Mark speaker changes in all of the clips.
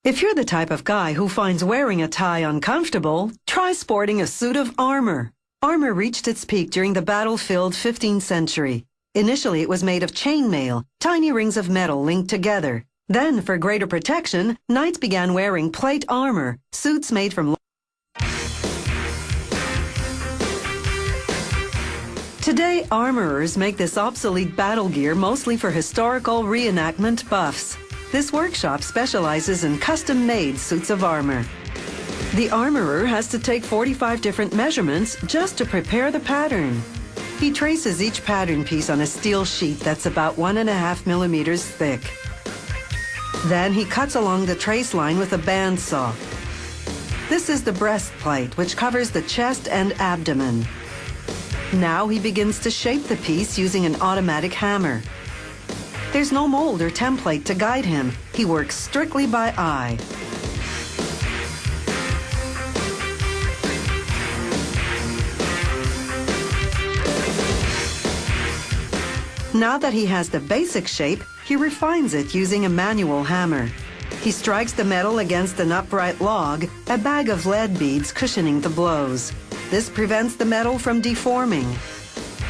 Speaker 1: If you're the type of guy who finds wearing a tie uncomfortable, try sporting a suit of armor. Armor reached its peak during the battle-filled 15th century. Initially, it was made of chainmail, tiny rings of metal linked together. Then, for greater protection, knights began wearing plate armor, suits made from... Today, armorers make this obsolete battle gear mostly for historical reenactment buffs. This workshop specializes in custom-made suits of armor. The armorer has to take 45 different measurements just to prepare the pattern. He traces each pattern piece on a steel sheet that's about 1.5 millimeters thick. Then he cuts along the trace line with a bandsaw. This is the breastplate, which covers the chest and abdomen. Now he begins to shape the piece using an automatic hammer. There's no mold or template to guide him. He works strictly by eye. Now that he has the basic shape, he refines it using a manual hammer. He strikes the metal against an upright log, a bag of lead beads cushioning the blows. This prevents the metal from deforming.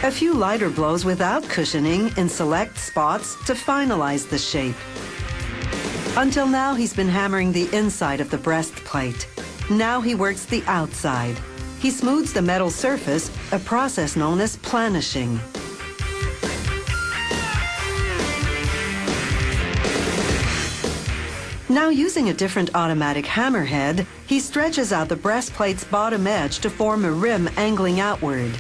Speaker 1: A few lighter blows without cushioning in select spots to finalize the shape. Until now, he's been hammering the inside of the breastplate. Now he works the outside. He smooths the metal surface, a process known as planishing. Now, using a different automatic hammerhead, he stretches out the breastplate's bottom edge to form a rim angling outward.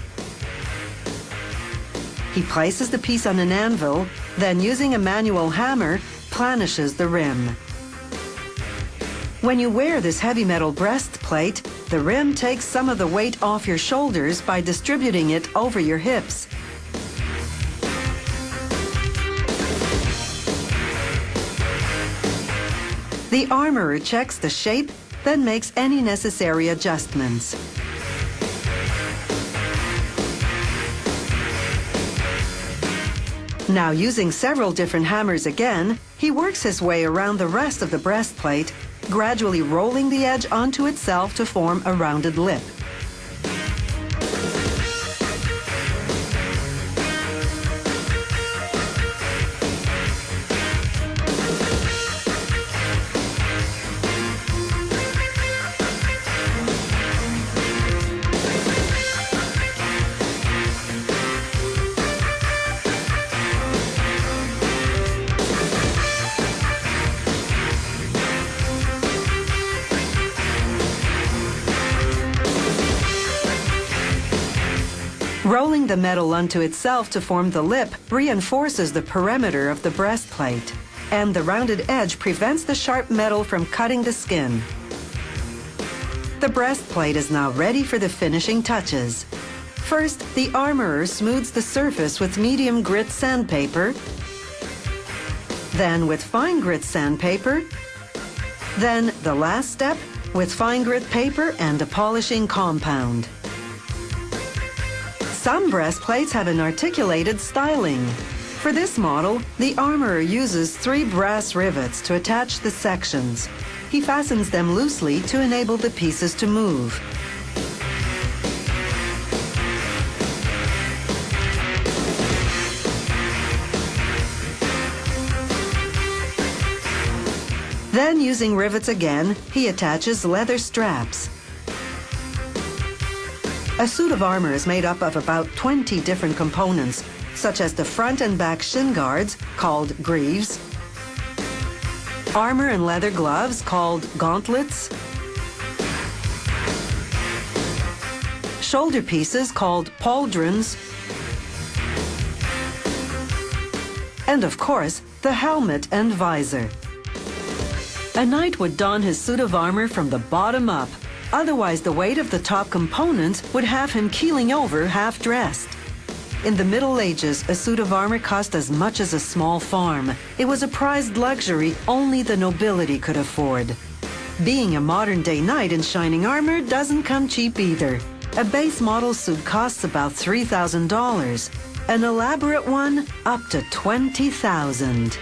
Speaker 1: He places the piece on an anvil, then using a manual hammer, planishes the rim. When you wear this heavy metal breastplate, the rim takes some of the weight off your shoulders by distributing it over your hips. The armorer checks the shape, then makes any necessary adjustments. Now, using several different hammers again, he works his way around the rest of the breastplate, gradually rolling the edge onto itself to form a rounded lip. Rolling the metal onto itself to form the lip reinforces the perimeter of the breastplate, and the rounded edge prevents the sharp metal from cutting the skin. The breastplate is now ready for the finishing touches. First, the armorer smooths the surface with medium grit sandpaper, then with fine grit sandpaper, then the last step with fine grit paper and a polishing compound. Some breastplates have an articulated styling. For this model, the armorer uses 3 brass rivets to attach the sections. He fastens them loosely to enable the pieces to move. Then, using rivets again, he attaches leather straps. A suit of armor is made up of about 20 different components, such as the front and back shin guards, called greaves, armor and leather gloves, called gauntlets, shoulder pieces, called pauldrons, and of course, the helmet and visor. A knight would don his suit of armor from the bottom up. Otherwise, the weight of the top components would have him keeling over half-dressed. In the Middle Ages, a suit of armor cost as much as a small farm. It was a prized luxury only the nobility could afford. Being a modern-day knight in shining armor doesn't come cheap either. A base model suit costs about $3,000. An elaborate one, up to $20,000.